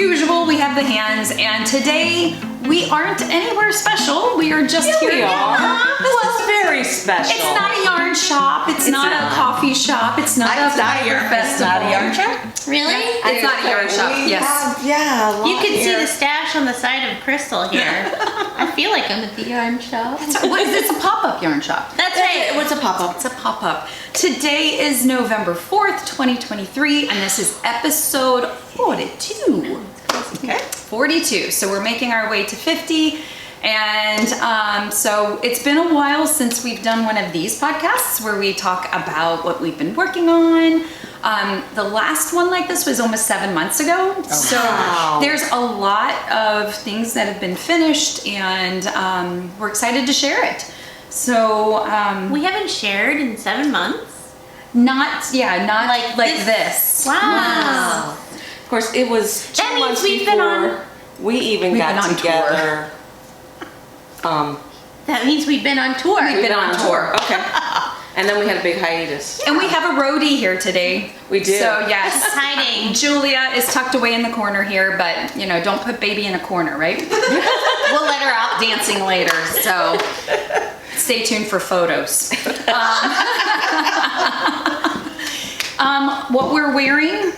usual, we have the hands, and today we aren't anywhere special. We are just here. We are. This is very special. It's not a yarn shop. It's not a coffee shop. It's not a fire festival. It's not a yarn shop? Really? It's not a yarn shop. Yes. You can see the stash on the side of Crystal here. I feel like I'm at the yarn shop. It's a pop-up yarn shop. That's right. What's a pop-up? It's a pop-up. Today is November 4th, 2023, and this is episode 42. Okay. 42. So we're making our way to 50. And so it's been a while since we've done one of these podcasts where we talk about what we've been working on. The last one like this was almost 7 months ago. Oh, so wow. there's a lot of things that have been finished, and we're excited to share it. So We haven't shared in 7 months. not like this. Wow. Of course, it was 2 That means months we've been before on- we even We've got been on together. That means we've been on tour. We've been on tour. Okay. And then we had a big hiatus. And we have a roadie here today. We do. So yes. Hiding. Julia is tucked away in the corner here, but don't put baby in a corner, right? We'll let her out dancing later, so stay tuned for photos. What we're wearing.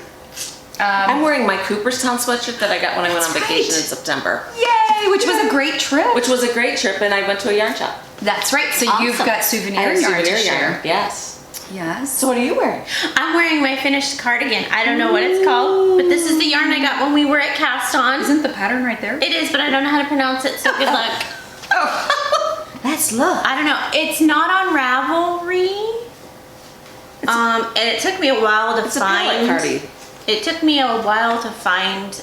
I'm wearing my Cooperstown sweatshirt that I got when I went on That's vacation right. in September. Yay, which was a great trip. Which was a great trip, and I went to a yarn shop. That's right. So you've Awesome. got I souvenir had a yarn to souvenir share. yarn. Yes. Yes. So what are you wearing? I'm wearing my finished cardigan. I don't know what it's called, but this is the yarn I got when we were at Cast On. Isn't the pattern right there? It is, but I don't know how to pronounce it, so good luck. That's love. I don't know. It's not on Ravelry. And it took me a while to It's a palette find. cardi. It took me a while to find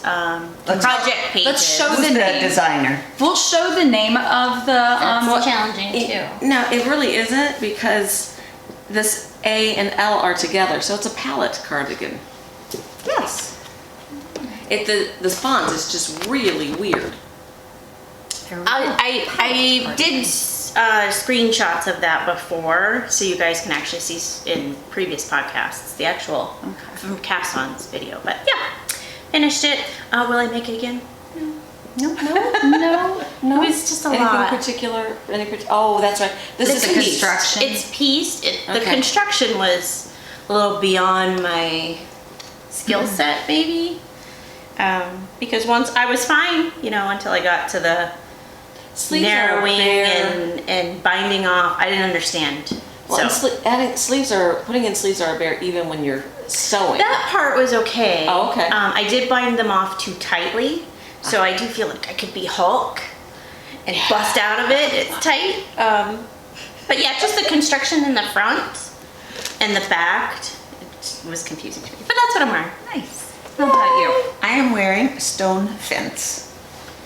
project pages. let's show Who's the the name. designer? We'll show the name of the That's challenging too. No, it really isn't, because this A and L are together, so it's a palette cardigan. Yes. The font is just really weird. I did screenshots of that before, so you guys can actually see in previous podcasts the actual from Cast On's video. But yeah, finished it. Will I make it again? No. No. It was just a Anything lot. particular? Oh, that's right. This It's is a pieced. construction. It's pieced. The Okay. construction was a little beyond my skill set, maybe. Because once I was fine, until I got to the Sleeves are narrowing bare. and binding off. I didn't understand. Well, and So putting in sleeves are bare even when you're sewing. that part was okay. Oh, okay. I did bind them off too tightly, so I do feel like I could be Hulk and bust out of it. It's tight. But yeah, just the construction in the front and the back, it was confusing to me. But that's what I'm wearing. Nice. How about you? I am wearing stone fence.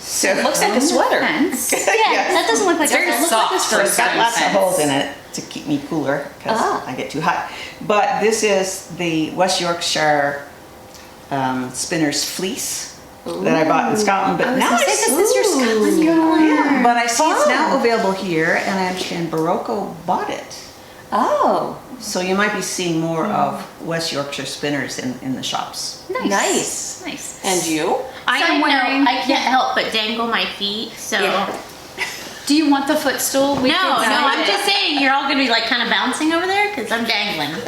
So It looks like a sweater. Fence. Yeah, Yes. that doesn't look like It's very that. soft for a It's got stone lots of fence. holes in it to keep me cooler because Ah. I get too hot. But this is the West Yorkshire spinner's fleece that I bought in Scotland. But now this is your Scotland yarn. yeah, but I see it's now available here, and I understand Barocco bought it. Oh, So you might be seeing more of West Yorkshire spinners in the shops. nice. Nice. And you? I am Side note, wearing. I can't help but dangle my feet, so. Yeah. Do you want the footstool? We No, can I'm side it. just saying you're all gonna be like kind of bouncing over there because I'm dangling. Me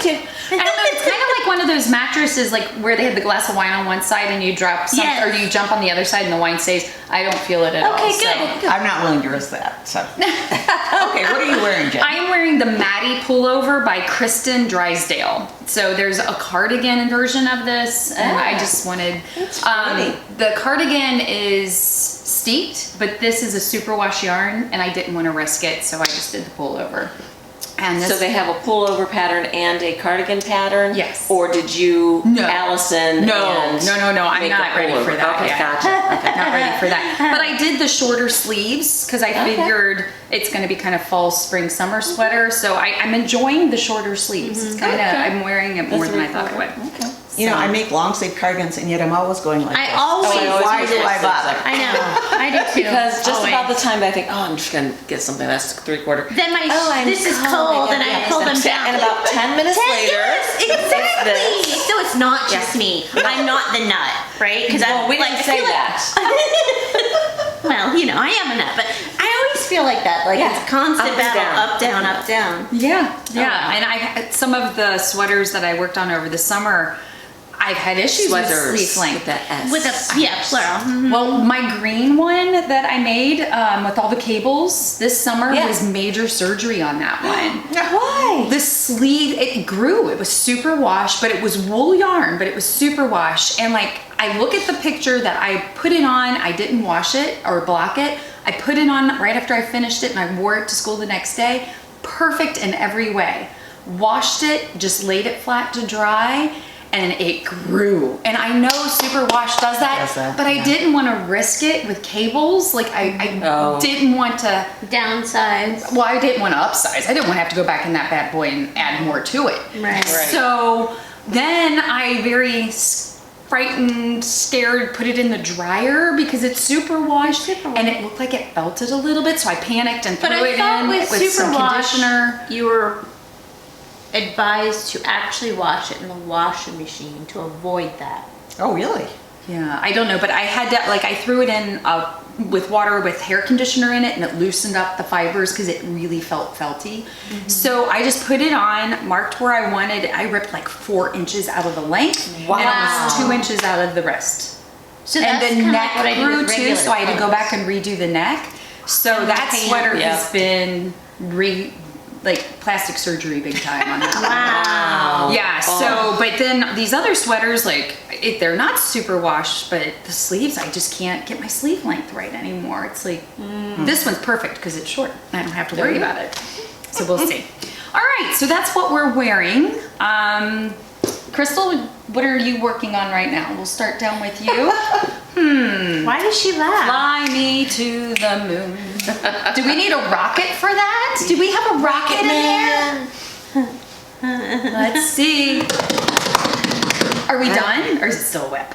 too. I don't know. It's kind of like one of those mattresses, like where they have the glass of wine on one side and you drop some, Yes. or you jump on the other side and the wine stays. I don't feel it at all. Okay, so- good. I'm not willing to risk that. So okay, what are you wearing, Jen? I am wearing the Maddie pullover by Kristen Drysdale. So there's a cardigan version of this, and I just wanted. pretty. The cardigan is steeped, but this is a superwash yarn, and I didn't want to risk it, so I just did the pullover. And this, So they have a pullover pattern and a cardigan pattern? Yes. Or did you, No. Allison? No. and I'm make not a ready for pullover? that Okay, yet. gotcha. not ready for that. But I did the shorter sleeves because I Okay. figured it's going to be kind of fall, spring, summer sweater. So I'm enjoying the shorter sleeves. It's kind of, I'm wearing it more That's than I really thought I cool. would. Okay. You know, I make long sleeve cardigans, and yet I'm always going like I this. always Why do I bother? I know. I do too. Because just Always. about the time that I think, oh, I'm just gonna get something that's 3/4. Then my I'm this is cold, and I pull them down. And about 10 minutes later, Yes, exactly. it's So it's not just me. I'm not the nut, right? Because Well, we didn't say that. Well, you know, I am a nut, but I always feel like that. Like Yeah. it's constant Up and battle, down. up, down, up, down. Yeah, yeah. Okay. And I some of the sweaters that I worked on over the summer, I've had issues with sleeve length. with that S. With a plural. Mhm. Well, my green one that I made with all the cables this summer Yeah. was major surgery on that one. Why? The sleeve, it grew. It was super wash, but it was wool yarn, but it was super wash. And like, I look at the picture that I put it on, I didn't wash it or block it. I put it on right after I finished it and I wore it to school the next day. Perfect in every way. Washed it, just laid it flat to dry, and it grew. And I know Super Wash does that, but I didn't want to risk it with cables. Like I didn't want to Downsize. well, I didn't want to upsize. I didn't want to have to go back in that bad boy and add more to it. Right. So then I very frightened, scared, put it in the dryer because it's super washed and it looked like it felted a little bit. So I panicked and But threw I it thought in with some Superwash, conditioner. you were advised to actually wash it in the washing machine to avoid that. Oh, really? Yeah, I don't know, but I had to, like, I threw it in with water with hair conditioner in it and it loosened up the fibers because it really felt felty. So I just put it on, marked where I wanted. I ripped like 4 inches out of the length and almost 2 inches out of the wrist. So And that's the kinda neck like what I do grew with too, regular so I had to go clothes. back and redo the neck. So And that the pants. sweater Yeah. has been like plastic surgery big time on that. Wow. Yeah, so, but then these other sweaters, like, they're not super washed, but the sleeves, I just can't get my sleeve length right anymore. It's like, this one's perfect because it's short. I don't have to worry about it. So we'll see. All right, so that's what we're wearing. Crystal, what are you working on right now? We'll start down with you. Why does she laugh? Fly me to the moon. Do we need a rocket for that? Do we have a rocket in there? Let's see. Are we done? Or is it still a whip?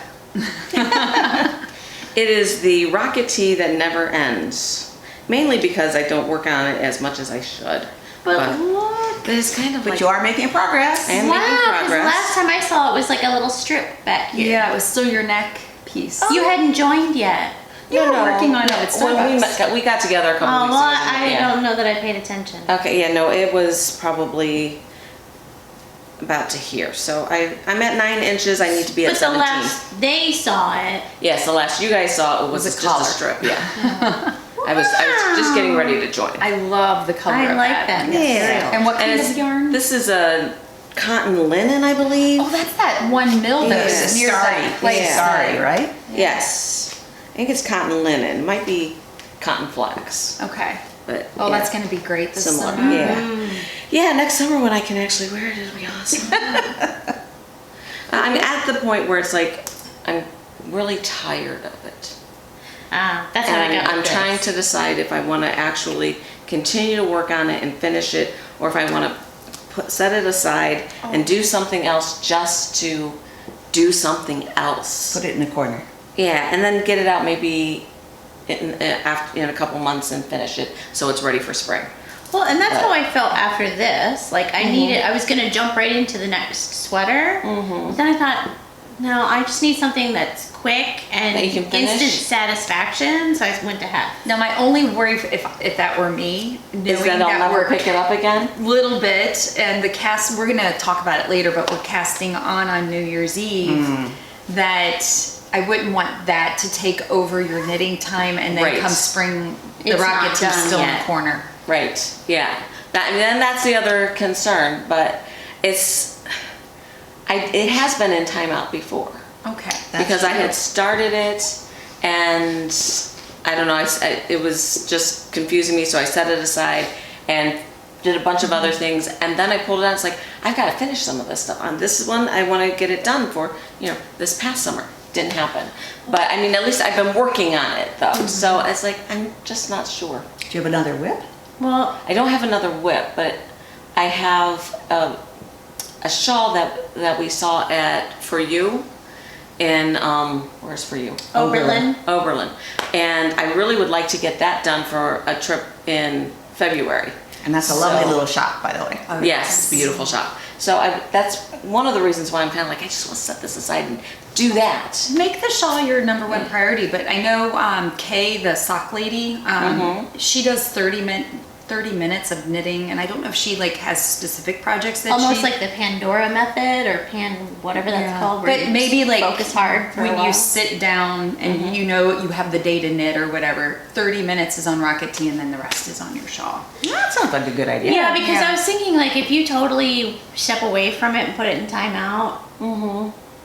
It is the rocket tea that never ends. Mainly because I don't work on it as much as I should. But look. But it's kind of But like you are making progress. I am Wow, making 'cause progress. last time I saw it was like a little strip back here. Yeah, it was still your neck piece. You hadn't joined yet. You were working on it at When Starbucks. we got together a couple Oh, weeks well, ago. I yeah. don't know that I paid attention. Okay, yeah, no, it was probably about to here. So I'm at 9 inches. I need to be at But the 17. last they saw it. Yes, the last you guys saw it was a just collar. a strip. Yeah. I was just getting ready to join. I love the color I of like that. Yeah. And what kind And of it's- yarn? This is a cotton linen, I believe. Oh, that's that one mill that Yeah. was near Starry. that place. Yeah. Starry, right? Yes. I think it's cotton linen. It might be cotton flax. Okay. But Oh, yeah, that's going to be great this similar. summer. Yeah. Yeah, next summer when I can actually wear it, it'll be awesome. I'm at the point where it's like I'm really tired of it. That's how I And got I'm with trying this. to decide if I want to actually continue to work on it and finish it, or if I want to set it aside and do something else just to do something else. Put it in the corner. Yeah, and then get it out maybe in a couple months and finish it so it's ready for spring. Well, and that's how I felt after this. Like I was gonna jump right into the next sweater. But then I thought, no, I just need something that's quick and That you can finish? instant satisfaction. So I went to half. Now, my only worry, if that were me, Is that I'll never we're pick it up again? little bit, and the cast, we're gonna talk about it later, but we're casting on New Year's Eve, that I wouldn't want that to take over your knitting time, and then Right. come spring, the It's rocket not tee's done still in yet. the corner. Right, yeah. And then that's the other concern, but it has been in timeout before. Okay. Because I had started it and I don't know, it was just confusing me, so I set it aside and did a bunch of other things, and then I pulled it out. It's like, I've got to finish some of this stuff. On this one, I want to get it done for, this past summer. Didn't happen. But I mean, at least I've been working on it though. So it's like, I'm just not sure. Do you have another whip? Well, I don't have another whip, but I have a shawl that we saw at For You in, where's For You? Oberlin. Oberlin. And I really would like to get that done for a trip in February. And that's a lovely So- little shop, by the way. Yes, beautiful shop. So that's one of the reasons why I'm kind of like, I just want to set this aside and do that. Make the shawl your number one priority, but I know Kay, the sock lady, she does 30 minutes of knitting, and I don't know if she like has specific projects that Almost she... like the Pandora method or whatever that's Yeah. called. where But you maybe just like focus hard for a when while. you sit down and you know you have the day to knit or whatever, 30 minutes is on Rocket Tea and then the rest is on your shawl. That sounds like a good idea. Yeah, because Yeah. I was thinking like if you totally step away from it and put it in timeout,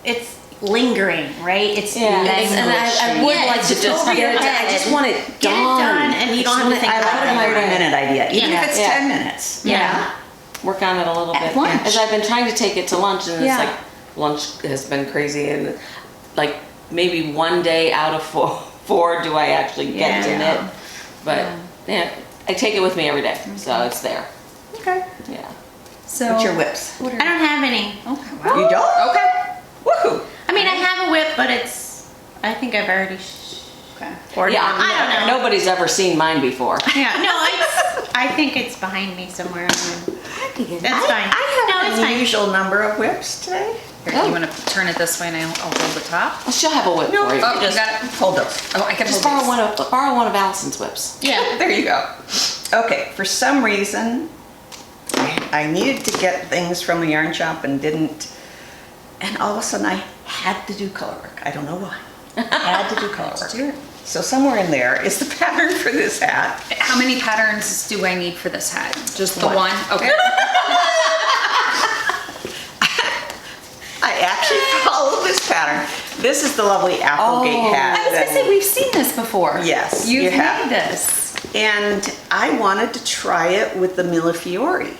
it's lingering, right? It's And I would Yeah, like it's to just just over get your it done. I head. just want it Get it done. done and you don't have to think I about like it. the 30-minute idea, even Yeah. if it's Yeah. 10 minutes. Yeah. Work on it a little At bit. lunch. As I've been trying to take it to lunch, and Yeah. it's like lunch has been crazy, and like maybe one day out of four do I actually get to Yeah. knit. But yeah, I take it with me every day, so it's there. Okay. Yeah. So What's your whips? What I are, don't have any. okay, wow. You don't? Okay. Woohoo! I mean, I have a whip, but I think I've already Okay. ordered Yeah, it. I don't know. Nobody's ever seen mine before. Yeah, no, I think it's behind me somewhere. That's fine. I No, have it's an fine. unusual number of whips today. Here, you want to turn it this way and I'll hold the top? Well, she'll have a whip for you. Oh, you Just got it. hold those. Oh, I can Just hold borrow one of Allison's whips. Yeah. There you go. Okay, for some reason, I needed to get things from the yarn shop and didn't. And all of a sudden I had to do color work. I don't know why. I had to do color work. Do it. So somewhere in there is the pattern for this hat. How many patterns do I need for this hat? Just the One. one? Okay. I actually follow this pattern. This is the lovely Applegate Oh. hat. I was gonna that- say, we've seen this before. Yes, You've you have. made this. And I wanted to try it with the Millefiori.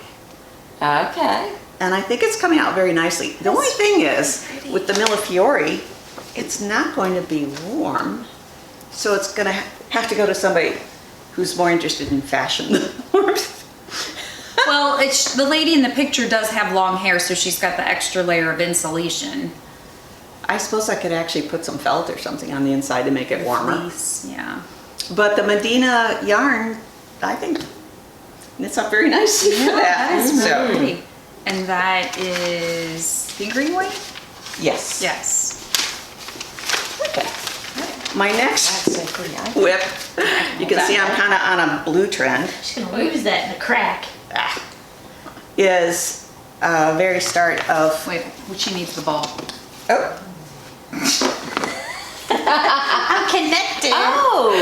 Okay. And I think it's coming out very nicely. The only thing is, with the Millefiori, it's not going to be warm. So it's gonna have to go to somebody who's more interested in fashion than warmth. Well, the lady in the picture does have long hair, so she's got the extra layer of insulation. I suppose I could actually put some felt or something on the inside to make it warmer. Fleece, yeah. But the Medina yarn, I think, knits up very nicely for that. That is So, really pretty. And that is fingering weight? yes. Yes. Okay. My next That's so pretty. whip, you can see I'm kind of on a blue trend, Just gonna lose that in the crack. is very start of, Wait, she needs the ball. oh, I'm connected. Oh.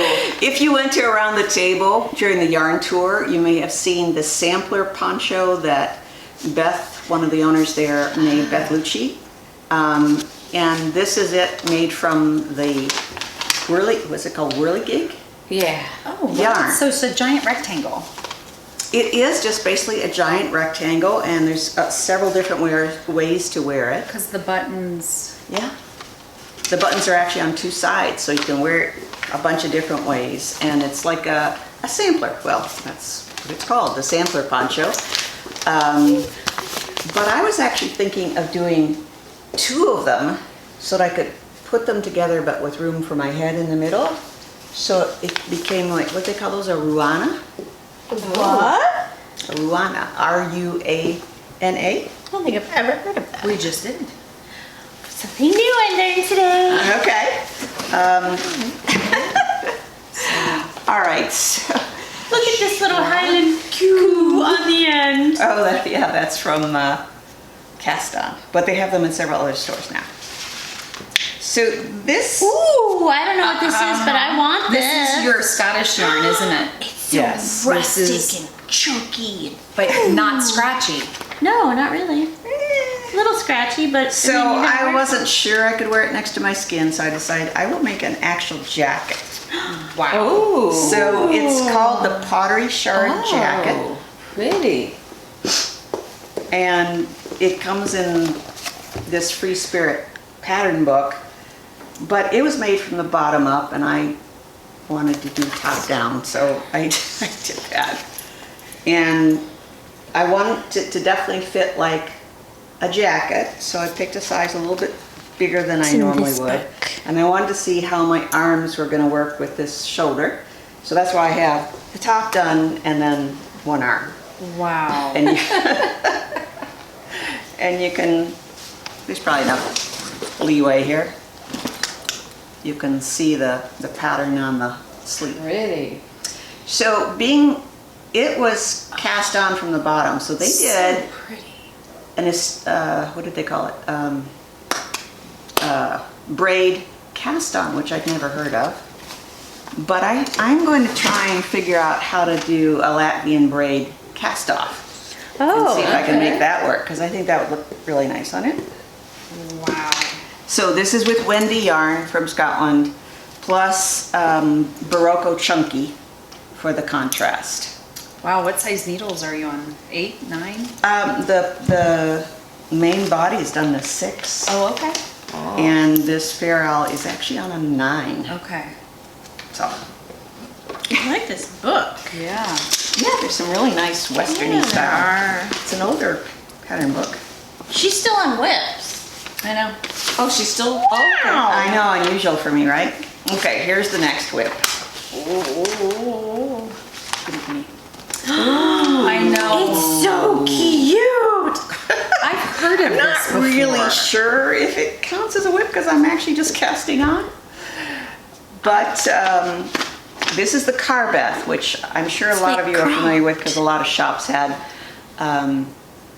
if you went to around the table during the yarn tour, you may have seen the sampler poncho that Beth, one of the owners there, made, Beth Lucci. And this is it, made from the what's it called, whirligig? Yeah. Oh, Yarn. So it's a giant rectangle. It is just basically a giant rectangle, and there's several different ways to wear it. Because the buttons. Yeah. The buttons are actually on two sides, so you can wear it a bunch of different ways. And it's like a sampler. Well, that's what it's called, the sampler poncho. But I was actually thinking of doing two of them so that I could put them together, but with room for my head in the middle. So it became like, what they call those, a ruana? What? A ruana, R-U-A-N-A. I don't think I've ever heard of that. We just did. Something new I learned today. Okay. All right. So, Look at this little Highland Q on the end. oh, that's from Cast On, but they have them in several other stores now. So this, Ooh, I don't know what this is, but I want this. This is your Scottish yarn, isn't it? It's so Yes, this rustic is- and chunky. But not scratchy. No, not really. A little scratchy, but so I wasn't sure I could wear it next to my skin, so I decided I will make an actual jacket. Wow. Oh. So it's called the Pottery Shard jacket, Oh, pretty. and it comes in this Free Spirit pattern book, but it was made from the bottom up, and I wanted to do top down, so I did that. And I want it to definitely fit like a jacket, so I picked a size a little bit bigger than I in normally this would. book. And I wanted to see how my arms were gonna work with this shoulder. So that's why I have the top done and then one arm. Wow. And you, and you can, there's probably enough leeway here. You can see the pattern on the sleeve. Pretty. So it was cast on from the bottom, so they did So pretty. what did they call it? Braid cast on, which I've never heard of. But I'm going to try and figure out how to do a Latvian braid cast off. And see if I can okay. make that work, because I think that would look really nice on it. Wow. So this is with Wendy yarn from Scotland, plus Barocco Chunky for the contrast. Wow, what size needles are you on? 8, 9? The main body is done to 6, Oh, okay. and this ferrule is actually on a 9. Okay. So I like this book. Yeah. yeah, there's some really nice westerny Yeah, there style. are. It's an older pattern book. She's still on whips. I know. Oh, she's still. Wow. I know, unusual for me, right? Okay, here's the next whip. I know. It's so cute. I've heard of this Not before. really sure if it counts as a whip because I'm actually just casting on. But this is the Carbeth, which I'm sure a lot of you are familiar with because a lot of shops had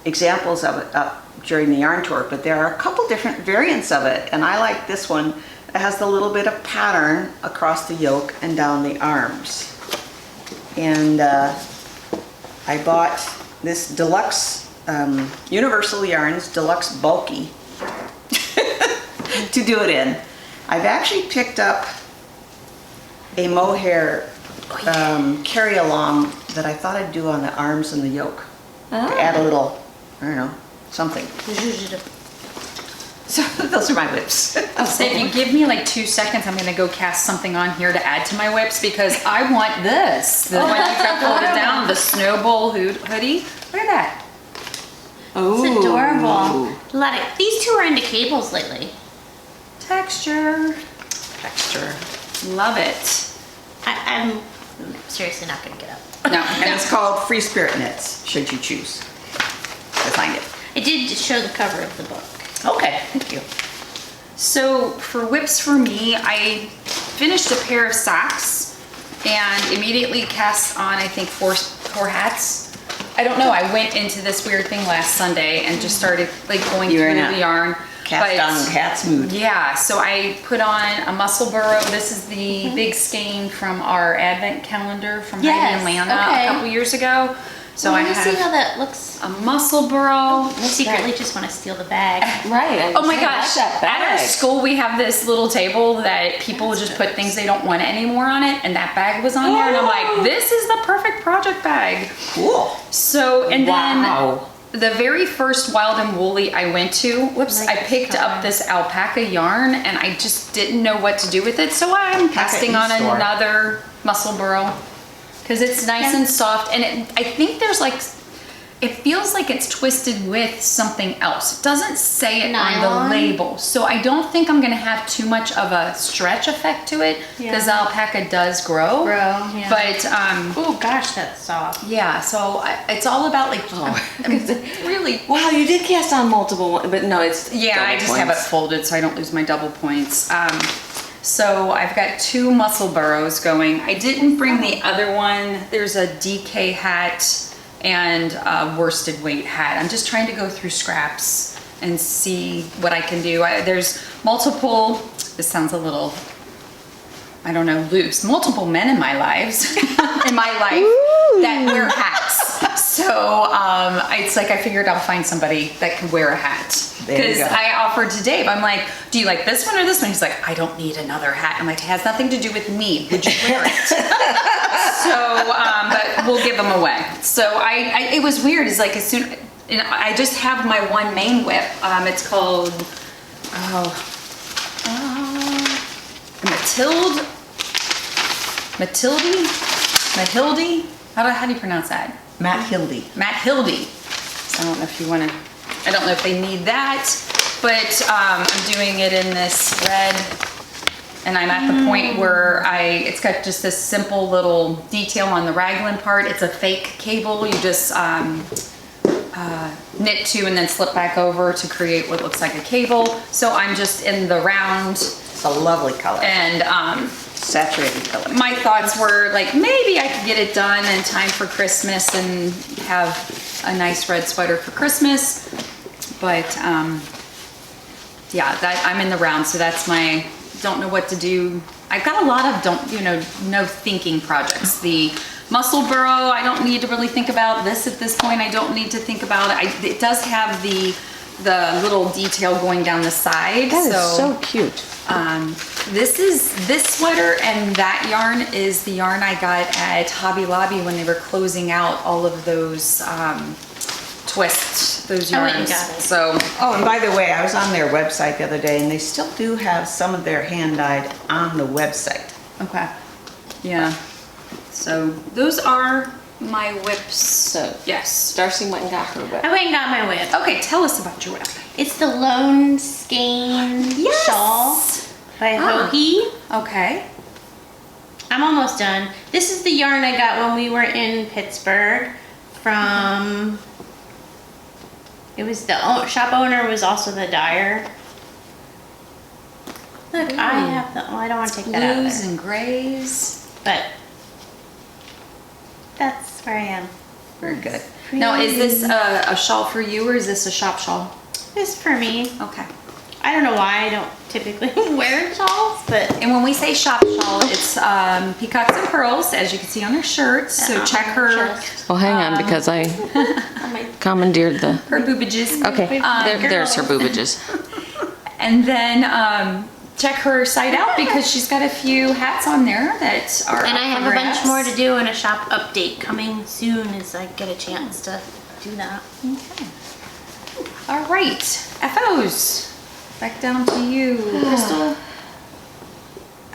examples of it up during the yarn tour. But there are a couple different variants of it, and I like this one. It has the little bit of pattern across the yoke and down the arms. And I bought this deluxe Universal Yarns Deluxe Bulky to do it in. I've actually picked up a mohair carry along that I thought I'd do on the arms and the yoke. To add a little, I don't know, something. So those are my whips. I'll say if you give me like 2 seconds, I'm gonna go cast something on here to add to my whips because I want this. The one you got folded down, the snowball hoodie. Look at that. It's adorable. These two are into cables lately. Texture. Texture. Love it. I'm seriously not gonna get up. No, And it's called Free Spirit Knits, should you choose to find it. I did show the cover of the book. Okay, thank you. So for whips for me, I finished a pair of socks and immediately cast on, I think, four hats. I don't know, I went into this weird thing last Sunday and just started like going You're through in a the yarn. Cast But- on hats mood. Yeah, so I put on a muscle burrow. This is the big skein from our advent calendar from Yes, Heidi and Lana okay. a couple years ago. So I Let me see how have that looks. a muscle burrow. I secretly just want to steal the bag. Right. Oh my gosh, That at our bag. school we have this little table that people will just put things they don't want anymore on it, and that bag was on there, and I'm like, this is the perfect project bag. Cool. So, and Wow. then the very first Wild and Woolly I went to, whoops, Like I picked this up color. this alpaca yarn and I just didn't know what to do with it. So I'm casting on e-store. another muscle burrow because it's nice and soft. And I think there's like, it feels like it's twisted with something else. It doesn't say it on Nylon? the label. So I don't think I'm gonna have too much of a stretch effect to it because Yeah. alpaca does grow. Yeah. But Oh gosh, that's soft. yeah, so it's all about like, really. Wow, you did cast on multiple, but no, it's Yeah, I double just have it points. folded so I don't lose my double points. So I've got 2 muscle burrows going. I didn't bring the other one. There's a DK hat and a worsted weight hat. I'm just trying to go through scraps and see what I can do. There's multiple, this sounds a little, I don't know, loose, multiple men in my lives, in my life that wear hats. So it's like I figured I'll find somebody that can wear a hat. There you Because go. I offered to Dave, I'm like, do you like this one or this one? He's like, I don't need another hat. I'm like, it has nothing to do with me. Would you wear it? So, but we'll give them away. So it was weird. It's like as soon, I just have my one main whip. It's called, Matilde? How do you pronounce that? Matt Hildy. Matt Hildy. So I don't know if you want to I don't know if they need that, but I'm doing it in this red. And I'm at the point where it's got just this simple little detail on the raglan part. It's a fake cable. You just knit two and then slip back over to create what looks like a cable. So I'm just in the round. It's a lovely color. And Saturated color. my thoughts were like, maybe I could get it done in time for Christmas and have a nice red sweater for Christmas. But yeah, that I'm in the round, so that's my, don't know what to do. I've got a lot of no thinking projects. The muscle burrow, I don't need to really think about. This at this point, I don't need to think about. It does have the little detail going down the side. That is so cute. This sweater and that yarn is the yarn I got at Hobby Lobby when they were closing out all of those twists, those I yarns. went and got it. So Oh, and by the way, I was on their website the other day, and they still do have some of their hand-dyed on the website. okay, yeah. So those are my whips. So Yes. Darcy went and got her whip. I went and got my whip. Okay, tell us about your whip. It's the Lone Skein shawl by Hoagie. Okay. I'm almost done. This is the yarn I got when we were in Pittsburgh from, it was the shop owner was also the dyer. Look, I have the, I don't want to take that out of Blues there. and grays. But that's where I am. Very good. Now, is this a shawl for you or is this a shop shawl? This is for me. Okay. I don't know why I don't typically wear shawls, but And when we say shop shawl, it's peacocks and pearls, as you can see on her shirt. So check her Well, hang on, because I commandeered the. her boobages. Okay, there's her boobages. And then check her site out because she's got a few hats on there that are and I up have for a bunch grabs. more to do and a shop update coming soon as I get a chance to do that. Okay. All right, FOs. Back down to you, Crystal.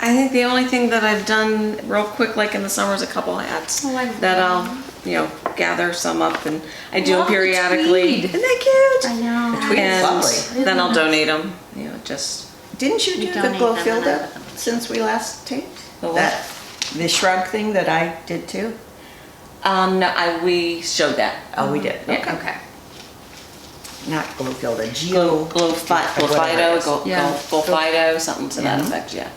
I think the only thing that I've done real quick, like in the summer, is a couple hats Oh, I that I'll, gather some up, and I do them Love the periodically. tweed. Isn't that cute? I know. Tweed is And lovely. then I'll donate them. Just Didn't you do the donate glow them filled and up since we last taped? The what? That, the shrug thing that I did too? no, we showed that. Oh, we did. Yeah. Okay. Okay. Not glow filled, a geo. Glofido, Yeah. Glofido, something to that Yeah. effect. Yeah.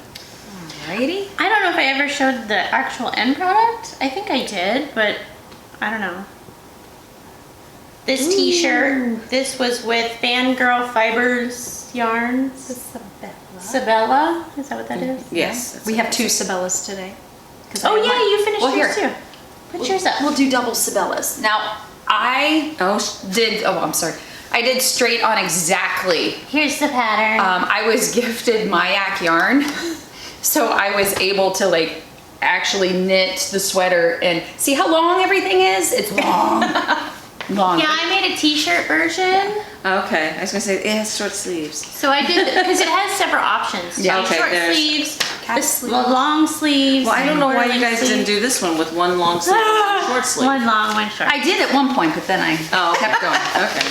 Alrighty. I don't know if I ever showed the actual end product. I think I did, but I don't know. This t-shirt, this was with Fangirl Fibers Yarns. Sabella? Is that what that is? Yes. We have two Sabellas today. 'Cause Oh I yeah, went- you finished Well, yours here. too. Put yours up. We'll do double Sabellas. Now, I I'm sorry. I did straight on exactly. Here's the pattern. I was gifted Mayak yarn, so I was able to like actually knit the sweater and see how long everything is? It's long. Long. yeah, I made a t-shirt version. Okay. I was gonna say it has short sleeves. So I did, because it has several options. Yeah. Okay, Short there's- sleeves, Cap the long sleeves. Well, I don't know why you quarter-length guys didn't sleeves. do this one with one long sleeve and one short sleeve. One long, one short. I did at one point, but then I kept going. Okay.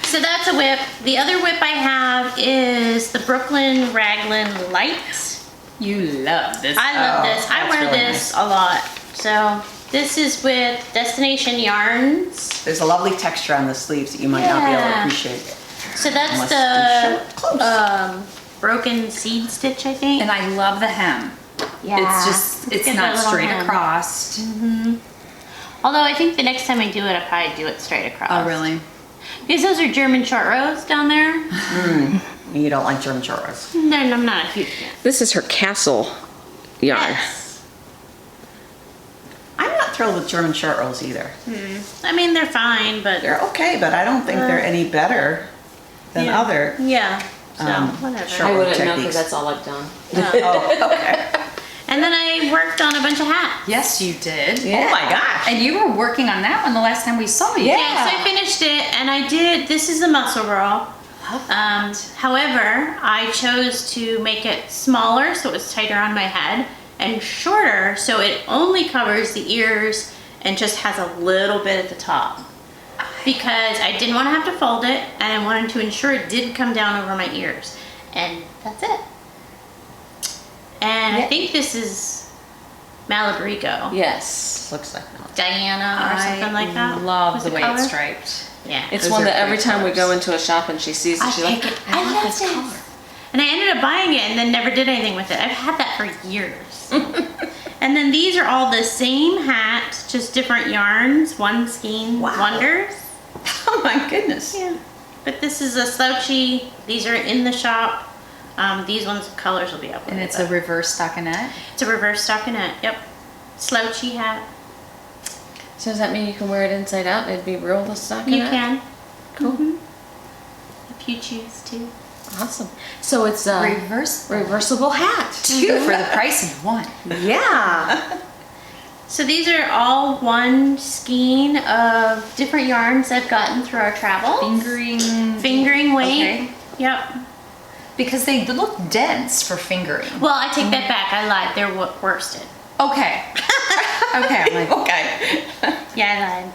So that's a whip. The other whip I have is the Brooklyn Raglan Light. You love this. I love Oh, this. I that's wear really this a lot. So this is with Destination Yarns. There's a lovely texture on the sleeves that you might not be able to Yeah. appreciate. So that's Unless you show it close. the broken seed stitch, I think. And I love the hem. yeah. It's just, it's got not that little straight hem. across. Although I think the next time I do it, I'll probably do it straight across. Oh, really? Because those are German short rows down there. You don't like German short rows. Then I'm not a huge fan. This is her castle yarn. Yes. I'm not thrilled with German short rows either. I mean, they're fine, but They're okay, but I don't think they're any better than yeah. other. Yeah. So short whatever. I row wouldn't know techniques. because that's all I've done. Oh, okay. And then I worked on a bunch of hats. Yes, you did. Oh my gosh. And you were working on that one the last time we saw you. Yeah, so I finished it, and I did. This is a muscle roll. However, I chose to make it smaller so it was tighter on my head, and shorter so it only covers the ears and just has a little bit at the top. I because I didn't want to have to fold it, and I wanted to ensure it did come down over my ears. And that's it. And I think this is Malabrigo. Yes, looks like that. Diana or something like that. I love was the way color? it's striped. Yeah. It's Those one are that every great time we go colors. into a shop and she sees it, she's like, I love this color. And I ended up buying it and then never did anything with it. I've had that for years. And then these are all the same hat, just different yarns, one skein Wow. wonders. Oh my goodness. Yeah. But this is a slouchy. These are in the shop. These ones colors will be up. And with it's it. a reverse stockinette. It's a reverse stockinette. Yep. Slouchy hat. So does that mean you can wear it inside out and it'd be real stockinette? You can. Cool. Mhm. If you choose to. Awesome. So it's a reversible hat. 2 for the price of 1. Yeah. So these are all one skein of different yarns I've gotten through our travel. Fingering weight. Okay. Yep. Because they look dense for fingering. Well, I take that back. I lied. They're worsted. Okay. Okay, I'm like, Okay. Yeah, I lied.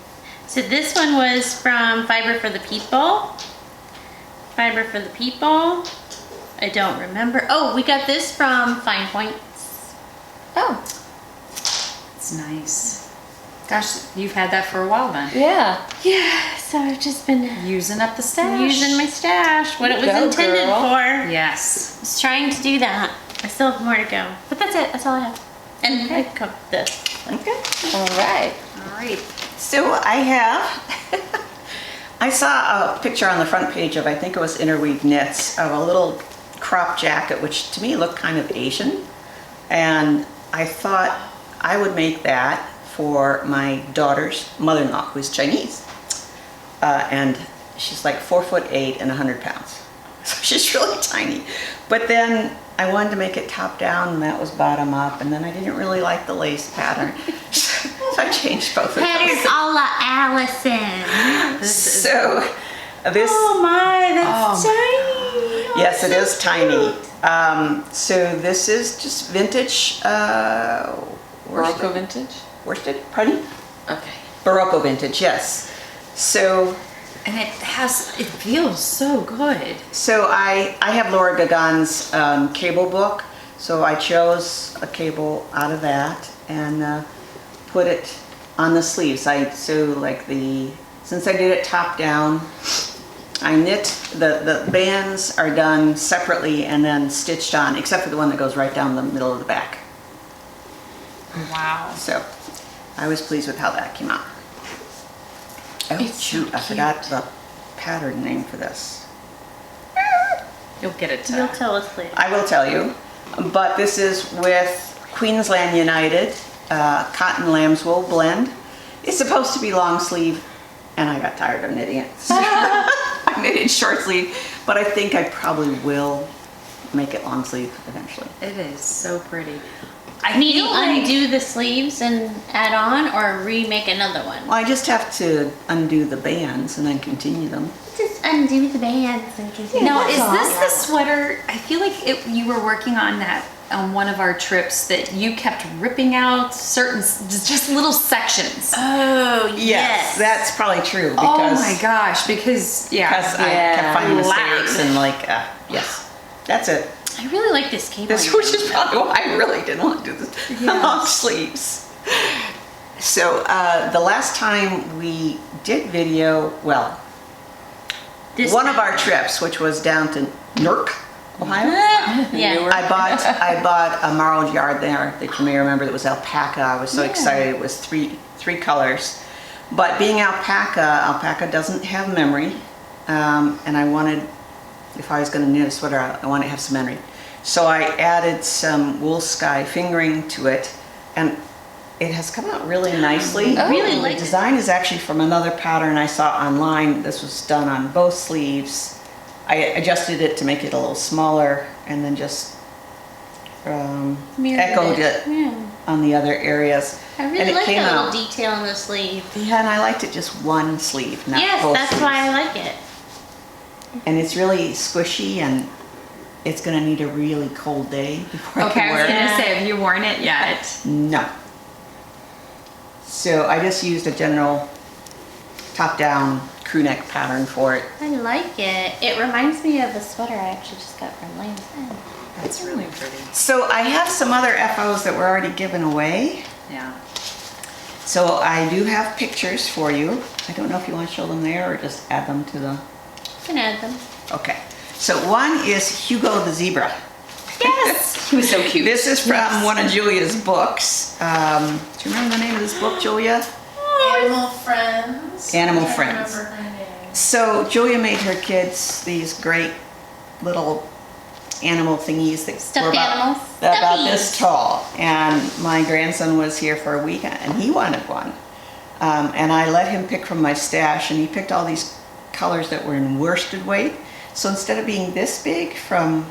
So this one was from Fiber for the People. Fiber for the People. I don't remember. Oh, we got this from Fine Points. Oh, it's nice. Gosh, you've had that for a while then. yeah. Yeah, so I've just been Using up the stash. using my stash, what it was Go, intended girl. for. Yes. I was trying to do that. I still have more to go. But that's it. That's all I have. And I cooked this. Okay. All right. All right. So I have, I saw a picture on the front page of, I think it was Interweave Knits, of a little crop jacket, which to me looked kind of Asian. And I thought I would make that for my daughter's mother-in-law, who's Chinese. And she's like 4'8" and 100 pounds. So she's really tiny. But then I wanted to make it top down, and that was bottom up. And then I didn't really like the lace pattern. So I changed both of Pattern those. a la Allison. So this, Oh my, that's Oh. tiny. yes, it is tiny. So this is just vintage, Morocco vintage? worsted, pardon? Okay. Barocco vintage, yes. So And it feels so good. I have Laura Gagan's cable book, so I chose a cable out of that and put it on the sleeves. Since I did it top down, I knit, the bands are done separately and then stitched on, except for the one that goes right down the middle of the back. Wow. So I was pleased with how that came out. Oh It's so shoot, I forgot the pattern name for this. You'll get it You'll to. tell us later. I will tell you, but this is with Queensland United cotton lamb's wool blend. It's supposed to be long sleeve, and I got tired of knitting it. So I knitted short sleeve, but I think I probably will make it long sleeve eventually. It is so pretty. I need to undo the sleeves and add on, or remake another one. Well, I just have to undo the bands and then continue them. Just undo the bands and continue. Now, That's is all. this the sweater? I feel like you were working on that on one of our trips that you kept ripping out just little sections. Oh, yes. That's probably true Oh because, my gosh, because because I kept finding Loud. mistakes and yes, that's it. I really like this cable. Which is probably why I really didn't want to do this long sleeves. So the last time we did video, well, This one of our trips, which was down to Newark, Ohio. Yeah. I bought a marled yard there that you may remember that was alpaca. I was so excited. It was three colors. But being alpaca doesn't have memory. And I wanted, if I was going to knit a sweater, I wanted to have some memory. So I added some wool sky fingering to it, and it has come out really nicely. I really like The it. design is actually from another pattern I saw online. This was done on both sleeves. I adjusted it to make it a little smaller, and then just Mirrored echoed it. it Yeah. on the other areas. I And really it like came that out. little detail in the sleeve. Yeah, and I liked it just one sleeve, not Yes, both that's sleeves. why I like it. And it's really squishy, and it's gonna need a really cold day before Okay, I I can was wear it. gonna say, have you worn it yet? No. So I just used a general top-down crew neck pattern for it. I like it. It reminds me of a sweater I actually just got from Lane's End. That's really pretty. So I have some other FOs that were already given away. Yeah. So I do have pictures for you. I don't know if you want to show them there or just add them to the... You can add them. Okay. So one is Hugo the Zebra. Yes. He was so cute. This is from one of Julia's books. Do you remember the name of this book, Julia? Animal Friends. Animal I can't Friends. remember her name. So Julia made her kids these great little animal thingies that Stuffed were animals? about Stuffies. this tall. And my grandson was here for a week and he wanted one. And I let him pick from my stash and he picked all these colors that were in worsted weight. So instead of being this big from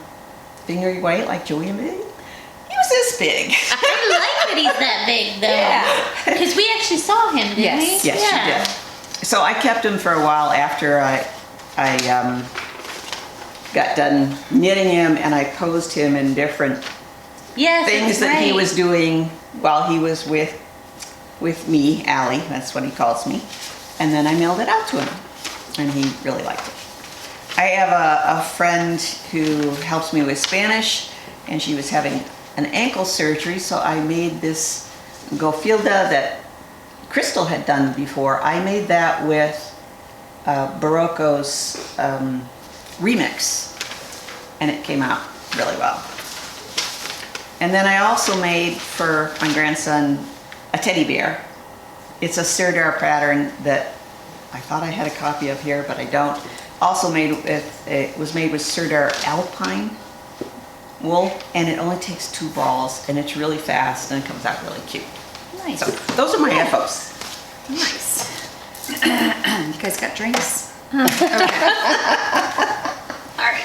fingery weight like Julia made, he was this big. I like that he's that big though. Yeah. Because we actually saw him, didn't Yes. we? Yes, Yeah. you did. So I kept him for a while after I got done knitting him, and I posed him in different Yes, things that's that he right. was doing while he was with me, Allie, that's what he calls me. And then I mailed it out to him, and he really liked it. I have a friend who helps me with Spanish, and she was having an ankle surgery, so I made this gofilda that Crystal had done before. I made that with Barocco's remix, and it came out really well. And then I also made for my grandson a teddy bear. It's a Sirdar pattern that I thought I had a copy of here, but I don't. Also made with, it was made with Sirdar alpine wool, and it only takes 2 balls, and it's really fast, and it comes out really cute. Nice. So those are my FOs. Nice. You guys got drinks? Okay. All right.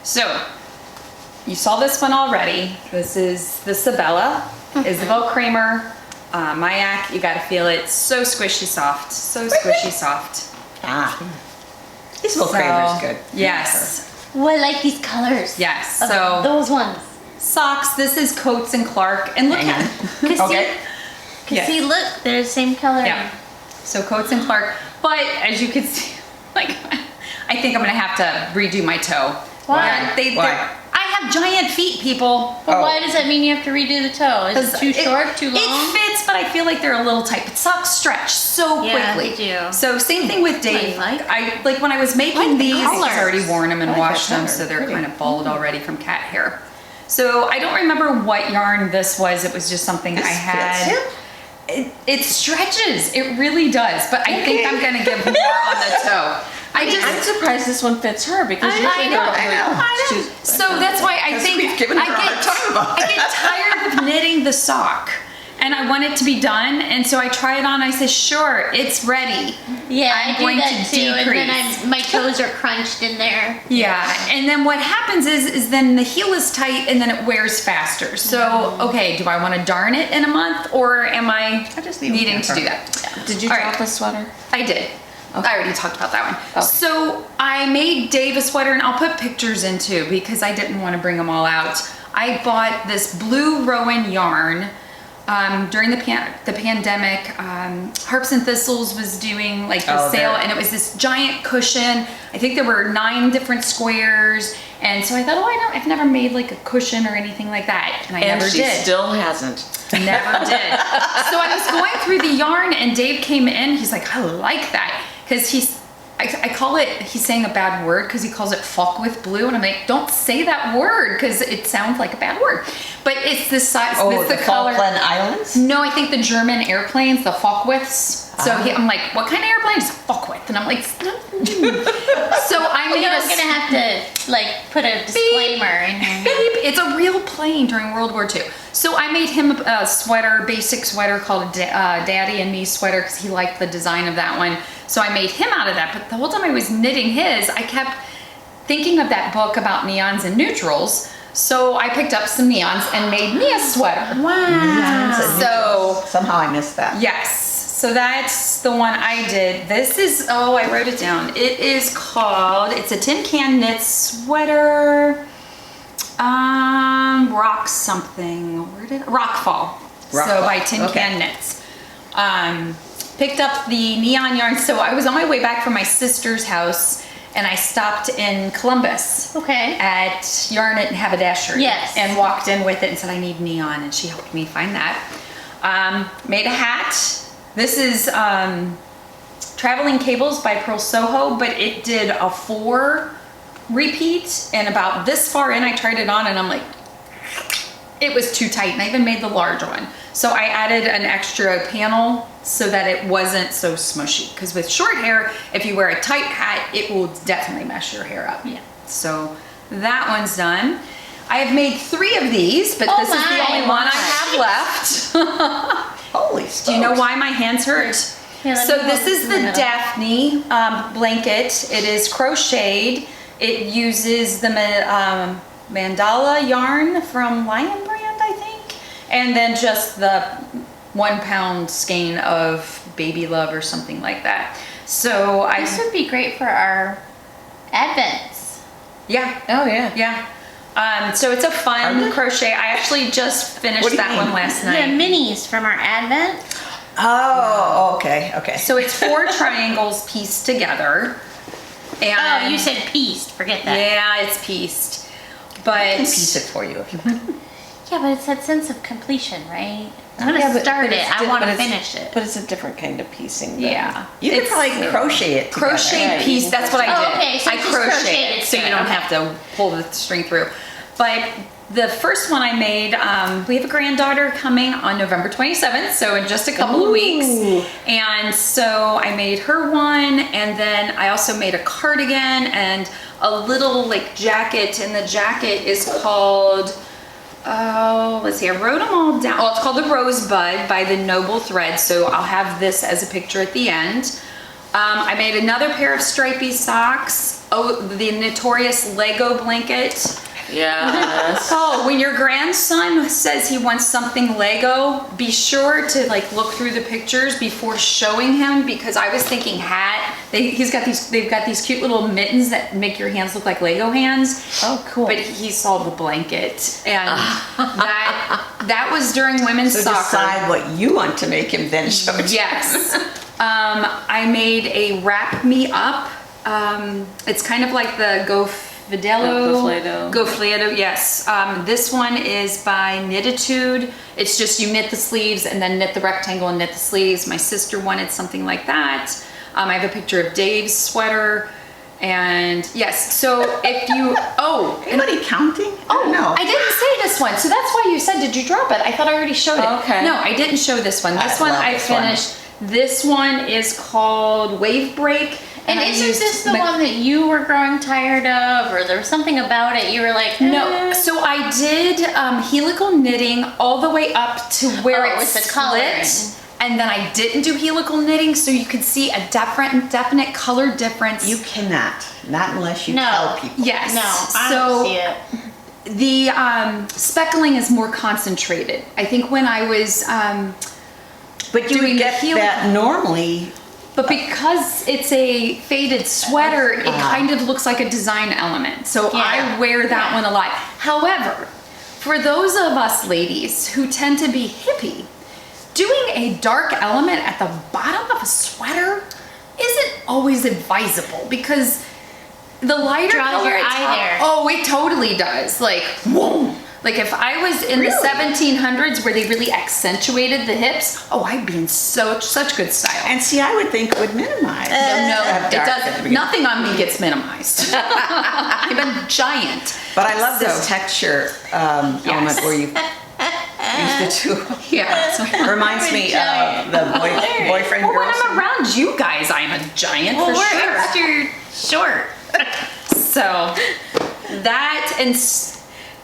So, you saw this one already. This is the Sabella, Isabel Kramer, Mayak. You gotta feel it. So squishy soft. So squishy soft. Isabel Kramer's good. Yes. Oh, I like these colors. Yes. Of So those ones. socks. This is Coates and Clark. And look Hang at on. Cause Okay. Yes. see, look, they're the same color. Yeah. So Coates and Clark. But as you can see, like, I think I'm gonna have to redo my toe. Why? Why? I have giant feet, people. But Oh. why does that mean you have to redo the toe? Is it too short, too long? It fits, but I feel like they're a little tight. But socks stretch so Yeah, quickly. they do. So same thing with Dave. I I when I was making like the these, he's colors. already worn them and I like washed that them, pattern. so they're Pretty. kind of bald already from cat hair. So I don't remember what yarn this was. It was just something I This had. fits him? It stretches. It really does. But I think I'm gonna give more on the toe. I'm surprised this one fits her because usually I know. she's- So that's why I Because think we've given her a hard time about I get tired of knitting the sock, and I want it to be done. And so I try it on. I say, sure, it's ready. Yeah, I'm I do going that to too. And then decrease. my toes are crunched in there. Yeah, and then what happens is then the heel is tight and then it wears faster. So okay, do I want to darn it in a month or am I just leave it needing in to for- do that? Did you All drop right. a sweater? I did. I already talked about that one. Okay. So I made Dave a sweater, and I'll put pictures in too because I didn't want to bring them all out. I bought this blue Rowan yarn during the pandemic. Harps and Thistles was doing like the Oh, sale, there. and it was this giant cushion. I think there were 9 different squares, and so I thought, I've never made like a cushion or anything like that, and I And never she did. still hasn't. Never did. So I was going through the yarn and Dave came in. He's like, I like that. Because I call it, he's saying a bad word because he calls it fuck with blue. And I'm like, don't say that word because it sounds like a bad word. But it's the size, it's the color. Falkland Islands? No, I think the German airplanes, the Focke-Withs. So I'm like, what kind of airplane is Focke-With? And I'm like, so I made I'm gonna have to like put a disclaimer in here. Beep. It's a real plane during World War II. So I made him a sweater, basic sweater called Daddy and Me sweater because he liked the design of that one. So I made him out of that. But the whole time I was knitting his, I kept thinking of that book about neons and neutrals. So I picked up some neons and made me a sweater. Wow. So Somehow I missed that. yes. So that's the one I did. This is, I wrote it down. It is called, it's a tin can knit sweater. Rock something. Rockfall. So Rockfall, by Tin okay. Can Knits. picked up the neon yarn. So I was on my way back from my sister's house, and I stopped in Columbus. Okay. At Yarn It and Haberdashery. Yes. And walked in with it and said, I need neon, and she helped me find that. Made a hat. This is Traveling Cables by Pearl Soho, but it did a 4 repeat, and about this far in I tried it on and I'm like, it was too tight, and I even made the large one. So I added an extra panel so that it wasn't so smushy, because with short hair, if you wear a tight hat, it will definitely mess your hair up. Yeah. So that one's done. I have made 3 of these, but this is the only one I have left. Holy smokes. Do you know why my hands hurt? Here, let So me this hold is in the the middle. Daphne blanket. It is crocheted. It uses the mandala yarn from Lion Brand, I think. And then just the 1 pound skein of Baby Love or something like that. So This would be great for our advents. yeah, Oh, yeah. yeah. So it's a fun crochet. I actually just finished What do you that mean? one last The night. minis from our advent. Oh, okay, okay. So it's 4 triangles pieced together. And Oh, you said pieced. Forget that. yeah, it's pieced. But I can piece it for you if you want. Yeah, but it's that sense of completion, right? I'm gonna Yeah, but start it's it. I di- want to but it's- finish it. But it's a different kind of piecing. Than, yeah, You could it's probably crochet it together. crochet Yeah, piece. you That's what I Oh, did. okay, so I it's just crochet crocheted it, so you together, don't have to pull the string through. But the first one I made, we have a granddaughter coming on November 27th, so in just a couple of weeks. And so I made her one, and then I also made a cardigan and a little like jacket, and the jacket is called, oh, let's see, I wrote them all down. Oh, it's called the Rosebud by the Noble Thread, so I'll have this as a picture at the end. I made another pair of stripy socks. Oh, the notorious Lego blanket. Yes. Oh, when your grandson says he wants something Lego, be sure to like look through the pictures before showing him, because I was thinking hat. They've got these cute little mittens that make your hands look like Lego hands. Oh, cool. But he saw the blanket, and that was during women's So soccer. decide what you want to make him, then show it to Yes. I made a Wrap Me Up. It's kind of like the Go Fidelo. Go Flato, yes. This one is by Knititude. It's just you knit the sleeves and then knit the rectangle and knit the sleeves. My sister wanted something like that. I have a picture of Dave's sweater. And yes, so if you, Anybody counting? Oh, no. I didn't say this one. So that's why you said, did you drop it? I thought I already showed it. Okay. No, I didn't show this one. This I one love I this one. finished. This one is called Wave Break. And I isn't used this the my- one that you were growing tired of, or there was something about it you were like, No, eh. so I did helical knitting all the way up to where Oh, it with the split. coloring. And then I didn't do helical knitting, so you could see a definite color difference. You cannot. Not unless you No. tell people. Yes. No, I so don't see it. the speckling is more concentrated. I think when I was But you doing would the get helical- that normally. But because it's a faded sweater, it kind of looks like a design element. So Yeah. I wear that Yeah. one a lot. However, for those of us ladies who tend to be hippie, doing a dark element at the bottom of a sweater isn't always advisable, because the lighter Draws color your at eye top- there. Oh, it totally does. Like, whoa. Like if I was in the 1700s where they really accentuated the hips, oh, I'd be in such good style. And see, I would think would minimize. No, Have it dark at the doesn't. beginning. Nothing on me gets minimized. I'm a giant. But I love this So, texture element where you use the two. Yeah. So, Reminds me of the boyfriend well, when girl. I'm around you guys, I'm a giant Well, for we're sure. extra short. So that, and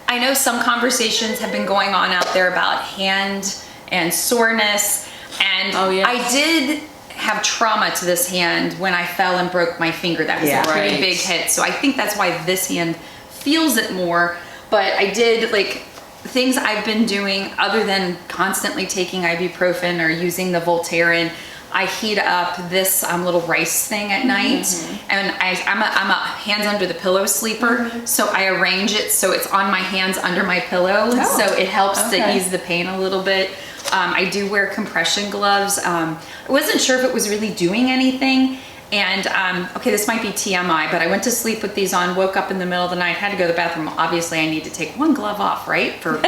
I know some conversations have been going on out there about hand and soreness, and Oh, yes. I did have trauma to this hand when I fell and broke my finger. That was Yeah. a pretty Right. big hit. So I think that's why this hand feels it more. But I did like things I've been doing other than constantly taking ibuprofen or using the Voltaren. I heat up this little rice thing at night, and I'm a hands under the pillow sleeper, so I arrange it so it's on my hands under my pillow, so it helps to okay. ease the pain a little bit. I do wear compression gloves. I wasn't sure if it was really doing anything. And, okay, this might be TMI, but I went to sleep with these on, woke up in the middle of the night, had to go to the bathroom. Obviously, I need to take one glove off, right? For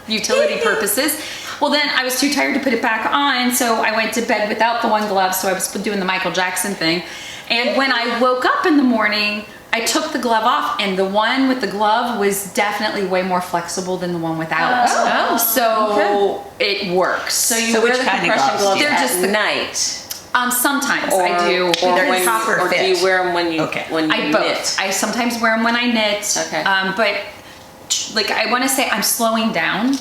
utility purposes. Well, then I was too tired to put it back on, so I went to bed without the one glove, so I was doing the Michael Jackson thing. And when I woke up in the morning, I took the glove off, and the one with the glove was definitely way more flexible than the one without. Oh. So it works. So you So wear which the kind of compression gloves gloves do you They're at just the- night. Sometimes I do. Or, They're when, proper or do fit. you wear them when you Okay. when you I knit? both. I sometimes wear them when I knit. Okay. But like I want to say I'm slowing down.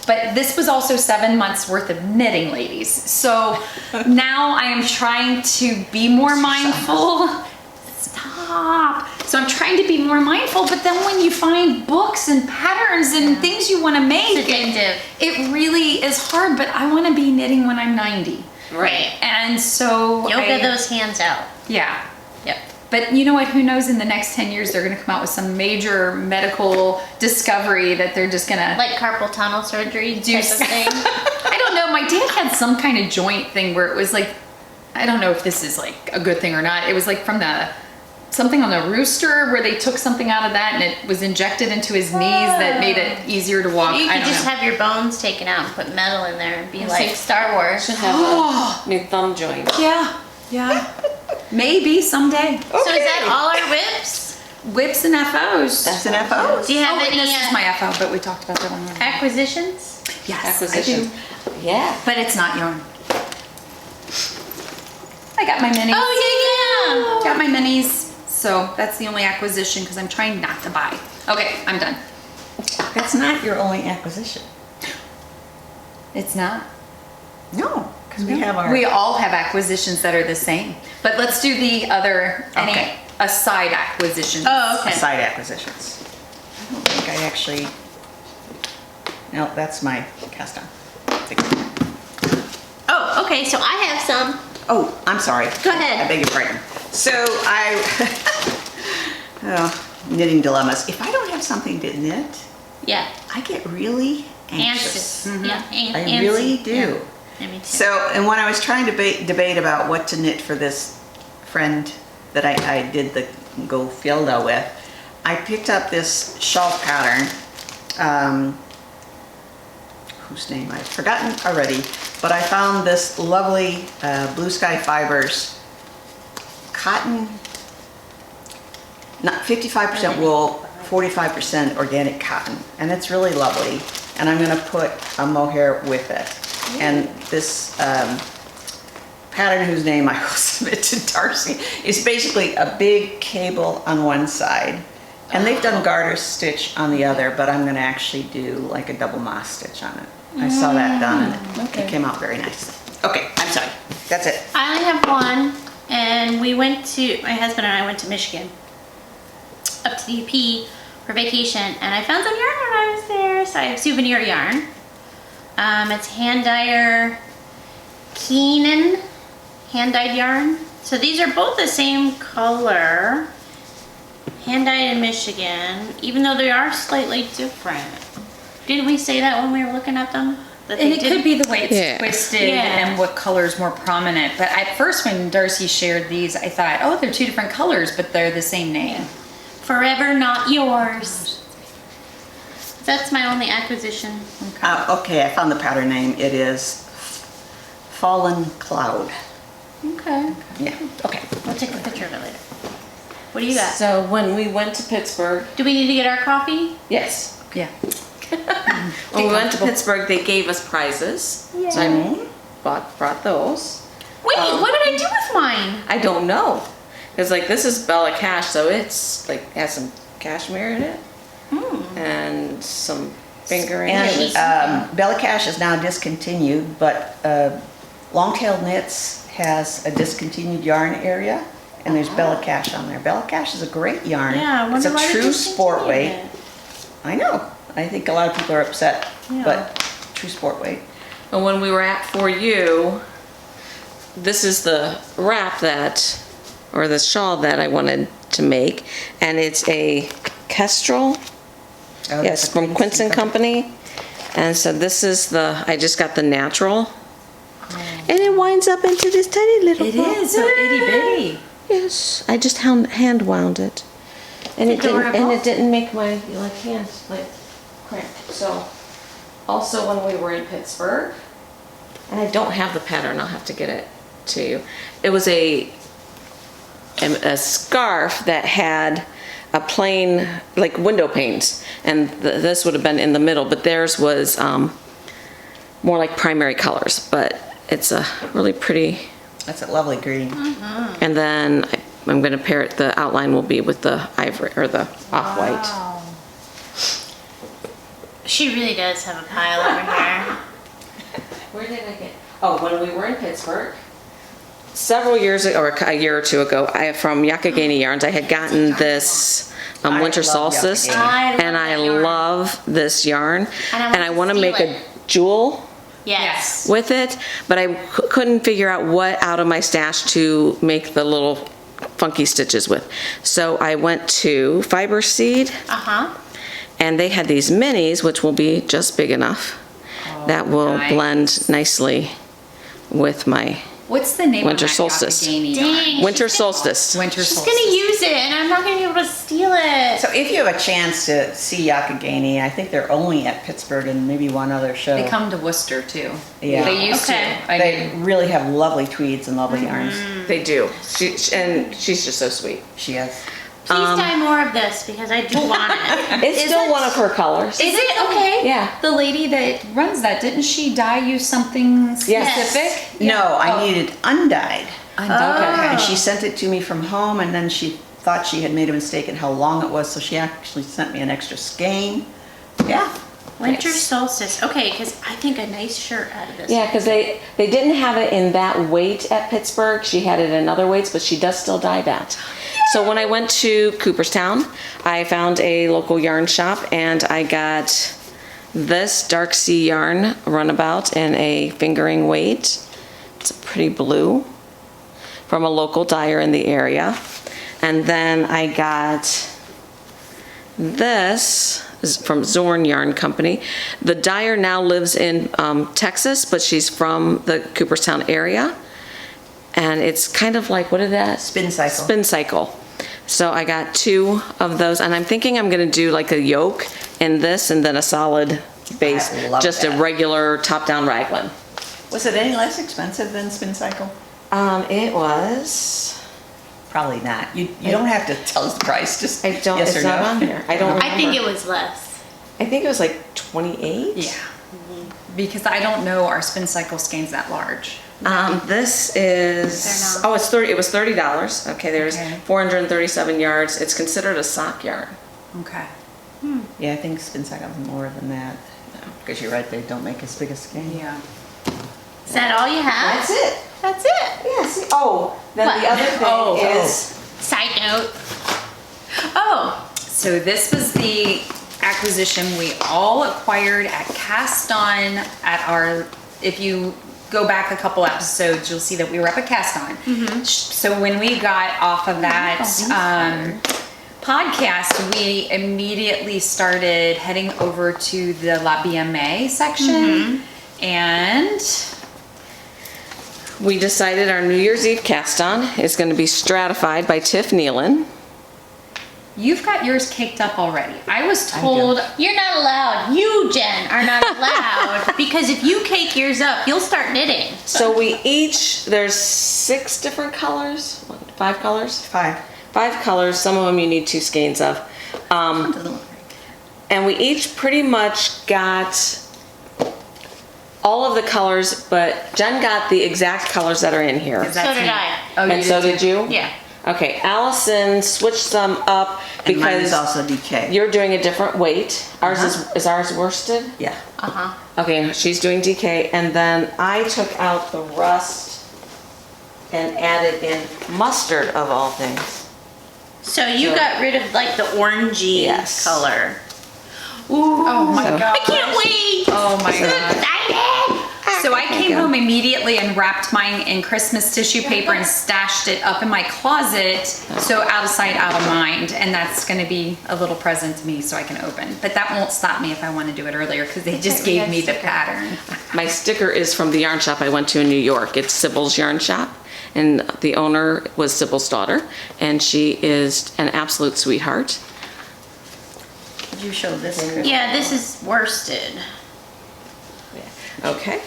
But this was also 7 months worth of knitting, ladies. So now I am trying to be more mindful. Stop. So I'm trying to be more mindful, but then when you find books and patterns and things you want to make, It's addictive. it really is hard, but I want to be knitting when I'm 90. Right. And so Yoga those hands out. Yeah. Yep. But you know what? Who knows? In the next 10 years, they're going to come out with some major medical discovery that they're just going to Like carpal tunnel surgery do. type of thing. I don't know. My dad had some kind of joint thing where it was like, I don't know if this is like a good thing or not. It was like from something on the rooster where they took something out of that and it was injected into his knees that made it easier to walk. You I could don't just know. have your bones taken out and put metal in there and be See, like Star Wars. Should have a new thumb joint. Yeah. Yeah. Maybe someday. So is that all our whips? Whips and FOs. That's an FO. Do you have Oh, and any this is my FO, but we talked about that one. acquisitions? Yes, Acquisitions. I do. Yeah. But it's not yarn. I got my minis. Oh Got my minis. So that's the only acquisition because I'm trying not to buy. Okay, I'm done. That's not your only acquisition. It's not. No, because we have our. We all have acquisitions that are the same. But let's do the other, Okay. aside acquisitions. Oh, okay. Side acquisitions. I don't think I actually, no, that's my cast on. Oh, okay. So I have some. Oh, I'm sorry. Go ahead. I beg your pardon. So knitting dilemmas. If I don't have something to knit, Yeah. I get really anxious. Anxious. Yeah. I really do. Yeah, me too. So, and when I was trying to debate about what to knit for this friend that I did the Go Fielda with, I picked up this shawl pattern, whose name I've forgotten already, but I found this lovely Blue Sky Fibers cotton, not 55% wool, 45% organic cotton, and it's really lovely. And I'm gonna put a mohair with it. And this pattern, whose name I will submit to Darcy, is basically a big cable on one side. And they've done garter stitch on the other, but I'm gonna actually do like a double moss stitch on it. I saw that done and it came out very nicely. Okay, I'm sorry, that's it. I only have one, and my husband and I went to Michigan, up to the UP for vacation, and I found some yarn when I was there. So I have souvenir yarn. It's hand dyer Keenan hand dyed yarn. So these are both the same color, hand dyed in Michigan, even though they are slightly different. Didn't we say that when we were looking at them? That And they it did? could be the way it's Yeah. twisted Yeah. and what color is more prominent. But at first when Darcy shared these, I thought, oh, they're two different colors, but they're the same name. Forever Not Yours. That's my only acquisition. Okay, I found the pattern name. It is Fallen Cloud. Okay. Yeah, okay. We'll take a picture of it later. What do you got? So when we went to Pittsburgh, Do we need to get our coffee? yes, Yeah. when we went to Pittsburgh, they gave us prizes. So I brought those. Wait, what did I do with mine? I don't know. It's like, this is Bella Cash, so it's like, has some cashmere in it and some fingering. And Bella Cash is now discontinued, but Longtail Knits has a discontinued yarn area, and there's Bella Cash on there. Bella Cash is a great yarn. Yeah, I It's wonder a why they true sport discontinued weight. it. I know. I think a lot of people are upset, Yeah. but true sport weight. And when we were at For You, this is the wrap or the shawl that I wanted to make, and it's a Kestrel. Oh, Yes, that's a from Quinson Company. And so this is I just got the natural. And it winds up into this tiny little It ball. is so itty bitty. Yes, I just hand wound it. And It's it didn't, adorable. and it didn't make my hands cramp. So also when we were in Pittsburgh, and I don't have the pattern, I'll have to get it to you. It was a scarf that had a plain window panes, and this would have been in the middle, but theirs was more like primary colors, but it's a really pretty. That's a lovely green. And then I'm going to pair it, the outline will be with the ivory or the off-white. Wow. She really does have a pile over here. Where did I get? Oh, when we were in Pittsburgh, several years ago, or a year or two ago, from Yakagani Yarns, I had gotten this I winter love solstice, Yakagani. and I love this yarn, And I want to steal make it. a jewel Yes. with it, but I couldn't figure out what out of my stash to make the little funky stitches with. So I went to Fiber Seed, Uh-huh. and they had these minis, which will be just big enough. That will nice. blend nicely with my What's the name Winter of that solstice. Yakagani yarn? Dang. winter solstice. Winter She's solstice. gonna use it, and I'm not gonna be able to steal it. So if you have a chance to see Yakagani, I think they're only at Pittsburgh and maybe one other show. They come to Worcester too. Yeah. They used Okay. to. I They mean, really have lovely tweeds and lovely yarns. They do. And she's just so sweet. She has. Please dye more of this because I do want it. It's still one of her colors. Is it okay? Yeah. the lady that runs that, didn't she dye you something Yes. specific? No, I Oh. needed undyed. Okay. And she sent it to me from home, and then she thought she had made a mistake in how long it was, so she actually sent me an extra skein. Yeah. Winter solstice. Okay, because I think a nice shirt out of this. Yeah, because they didn't have it in that weight at Pittsburgh. She had it in other weights, but she does still dye that. So when I went to Cooperstown, I found a local yarn shop, and I got this dark sea yarn runabout in a fingering weight. It's a pretty blue from a local dyer in the area. And then I got this is from Zorn Yarn Company. The dyer now lives in Texas, but she's from the Cooperstown area. And it's kind of like, what is that? Spin cycle. Spin cycle. So I got 2 of those, and I'm thinking I'm gonna do like a yoke in this and then a solid base, I love just that. a regular top-down raglan. Was it any less expensive than spin cycle? It was, Probably not. You don't have to tell us the price, just I don't, yes it's or not no. on here. I don't remember. I think it was less. I think it was like 28. Yeah. Because I don't know our spin cycle skeins that large. This is, They're not. oh, it's 30, it was $30. Okay, there's Okay. 437 yards. It's considered a sock yarn. Okay. Yeah, I think spin cycle is more than that. Because you're right, they don't make as big a skein. Yeah. Is that all you have? That's it. That's it. Yes. Oh, then What? the other thing Oh. is, Side note. Oh, So this was the acquisition we all acquired at Cast On at our, if you go back a couple episodes, you'll see that we were up at Cast On. So when we got off of that podcast, we immediately started heading over to the La BMA section. And we decided our New Year's Eve cast on is going to be stratified by Tiff Nealon. you've got yours caked up already. I was told, you're not allowed. You, Jen, are not allowed because if you cake yours up, you'll start knitting. So we each, there's 6 different colors, 5 colors? 5. 5 colors, some of them you need 2 skeins of. And we each pretty much got all of the colors, but Jen got the exact colors that are in here. Is that So did me? I. Oh, And so did you? Yeah. Okay, Allison switched them up And mine is because also DK. you're doing a different weight. Ours is ours worsted? Yeah. Uh-huh. Okay, she's doing DK, and then I took out the rust and added in mustard of all things. So you got rid of like the orangey Yes. color. Ooh. Oh my So- god. I can't wait. Oh my So god. excited. So I came home immediately and wrapped mine in Christmas tissue paper and stashed it up in my closet, so out of sight, out of mind. And that's going to be a little present to me so I can open. But that won't stop me if I want to do it earlier because they just gave me the pattern. My sticker is from the yarn shop I went to in New York. It's Sybil's Yarn Shop, and the owner was Sybil's daughter, and she is an absolute sweetheart. Did you show this? Yeah, this is worsted. Okay.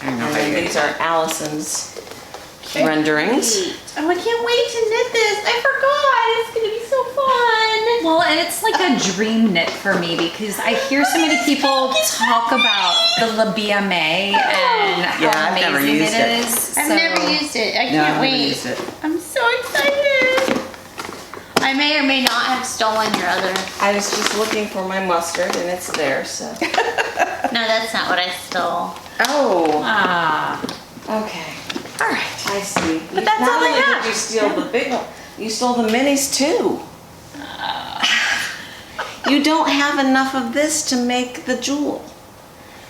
I don't know And how then you these are Allison's renderings. Oh, I can't wait to knit this. I forgot. It's going to be so fun. Well, and it's like a dream knit for me because I hear so many people talk about the La BMA and Yeah, how I've never amazing used it it. is. I've so- never used it. I No, can't I haven't wait. used it. I'm so excited. I may or may not have stolen your other. I was just looking for my mustard, and it's there, so. No, that's not what I stole. Oh, Ah, okay. All right, I see. But that's all I Not only have. did you steal the big one, you stole the minis too. You don't have enough of this to make the jewel.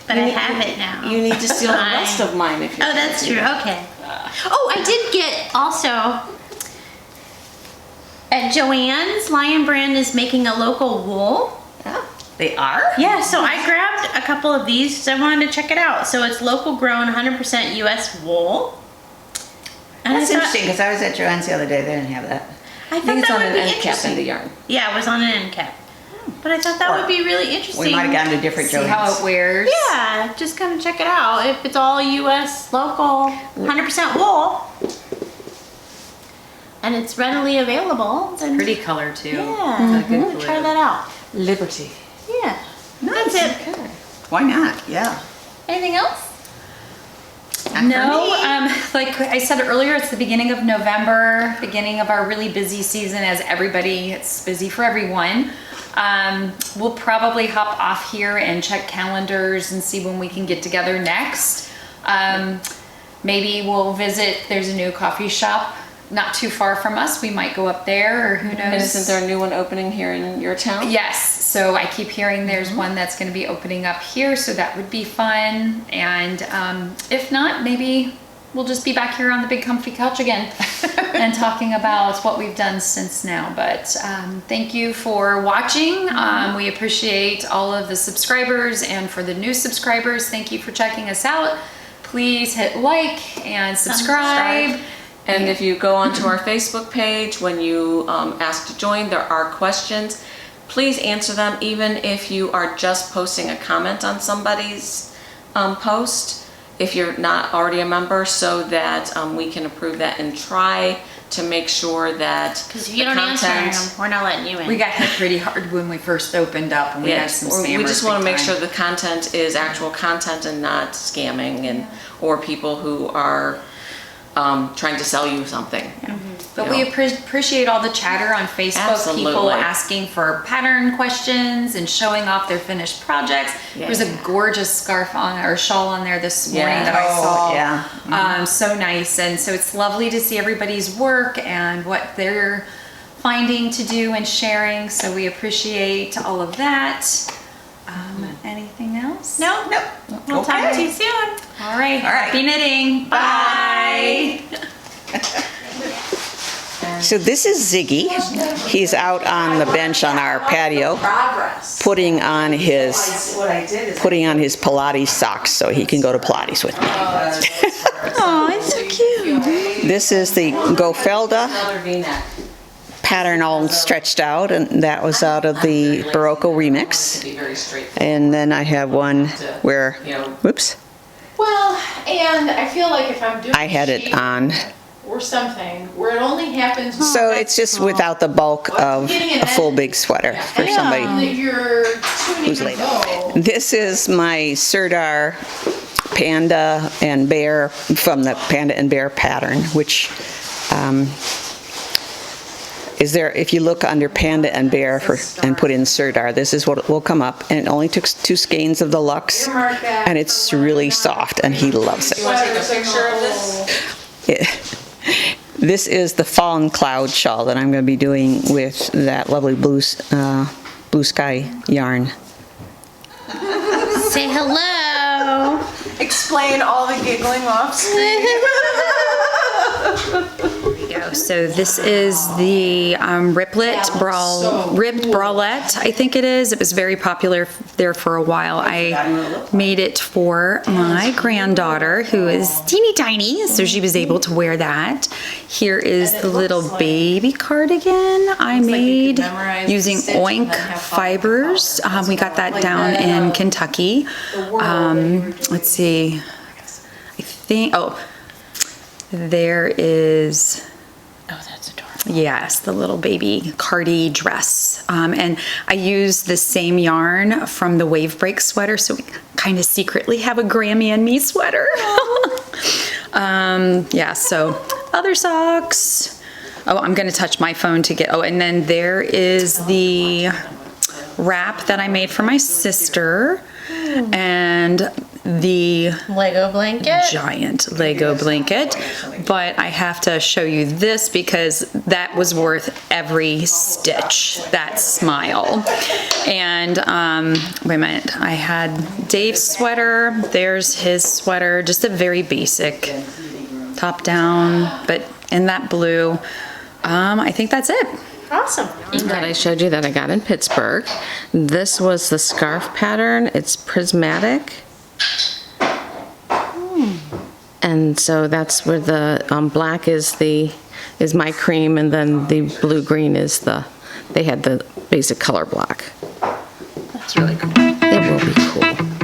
But I have it now. You need to steal the Fine. rest of mine if you're Oh, that's gonna true. do that. Okay. Oh, I did get also at Joann's. Lion Brand is making a local wool. They are? Yeah, so I grabbed a couple of these because I wanted to check it out. So it's local grown, 100% U.S. wool. And That's I thought, interesting because I was at Joann's the other day. They didn't have that. I I thought think it's that on would an be end cap in interesting. the yarn. Yeah, it was on an end cap. But I thought that would be really interesting. We might have gone to different see how Joann's. it wears. Yeah, just kind of check it out. If it's all U.S. local, 100% wool, and it's readily available, then Pretty color too. yeah, It's a good try blue. that out. Liberty. Yeah, that's it. Okay. Why not? Yeah. Anything else? No, like I said earlier, it's the beginning of November, beginning of our really busy season as it's busy for everyone. We'll probably hop off here and check calendars and see when we can get together next. Maybe we'll visit, there's a new coffee shop not too far from us. We might go up there or who knows. And isn't there a new one opening here in your town? Yes, so I keep hearing there's one that's going to be opening up here, so that would be fun. And if not, maybe we'll just be back here on the big comfy couch again and talking about what we've done since now. But thank you for watching. We appreciate all of the subscribers, and for the new subscribers, thank you for checking us out. Please hit like and subscribe. And if you go onto our Facebook page, when you ask to join, there are questions. Please answer them, even if you are just posting a comment on somebody's post, if you're not already a member, so that we can approve that and try to make sure that Because if you don't answer them, we're not letting you in. We got hit pretty hard when we first opened up, and we had some spammers. We just want to big make time. sure the content is actual content and not scamming and or people who are trying to sell you something. But you we know. appreciate all the chatter on Facebook, people Absolutely. asking for pattern questions and showing off their finished projects. There's a gorgeous scarf on or shawl on there this morning Yeah. that I saw. yeah. So nice, and so it's lovely to see everybody's work and what they're finding to do and sharing. So we appreciate all of that. Anything else? No, Nope. we'll talk Okay. to you soon. All right. All right. Happy knitting. Bye. So this is Ziggy. He's out on the bench on our patio, Progress. putting on his What I did is Pilates socks so he can go to Pilates with me. Oh, it's so cute. This is the Gofelda Another V-neck. pattern all stretched out, and that was out of the Barocco remix. To be very straight. And then I have one where, whoops, well, and I feel like if I'm doing I had it sheet on. or something where it only happens So it's just without the bulk of a full big sweater for somebody. that you're tuning Who's your laid bow. This is my Sirdar Panda and Bear from the Panda and Bear pattern, which is there, if you look under Panda and Bear and put in Sirdar, this is what will come up. And it only took 2 skeins of the Luxe, and it's really soft, and he loves You it. want to take a picture of this? This is the Fallen Cloud shawl that I'm going to be doing with that lovely blue sky yarn. Say hello. explain all the giggling off screen. Go. So this is the ribbed bralette, I think it is. It was very popular there for a while. I made it for my granddaughter, who is teeny tiny, so she was able to wear that. Here is the little baby cardigan I made using oink fibers. We got that down in Kentucky. Let's see. I think, there is, that's adorable. yes, the little baby cardi dress. And I used the same yarn from the wave break sweater, so we kind of secretly have a Grammy and me sweater. Yeah, so other socks. Oh, I'm gonna touch my phone to get, and then there is the wrap that I made for my sister, and the Lego blanket. giant Lego blanket, but I have to show you this because that was worth every stitch, that smile. And wait a minute, I had Dave's sweater, there's his sweater, just a very basic top down, but in that blue. I think that's it. Awesome. That I showed you that I got in Pittsburgh. This was the scarf pattern. It's prismatic. And so that's where the black is my cream, and then the blue green is they had the basic color block. That's really cool. It will be cool.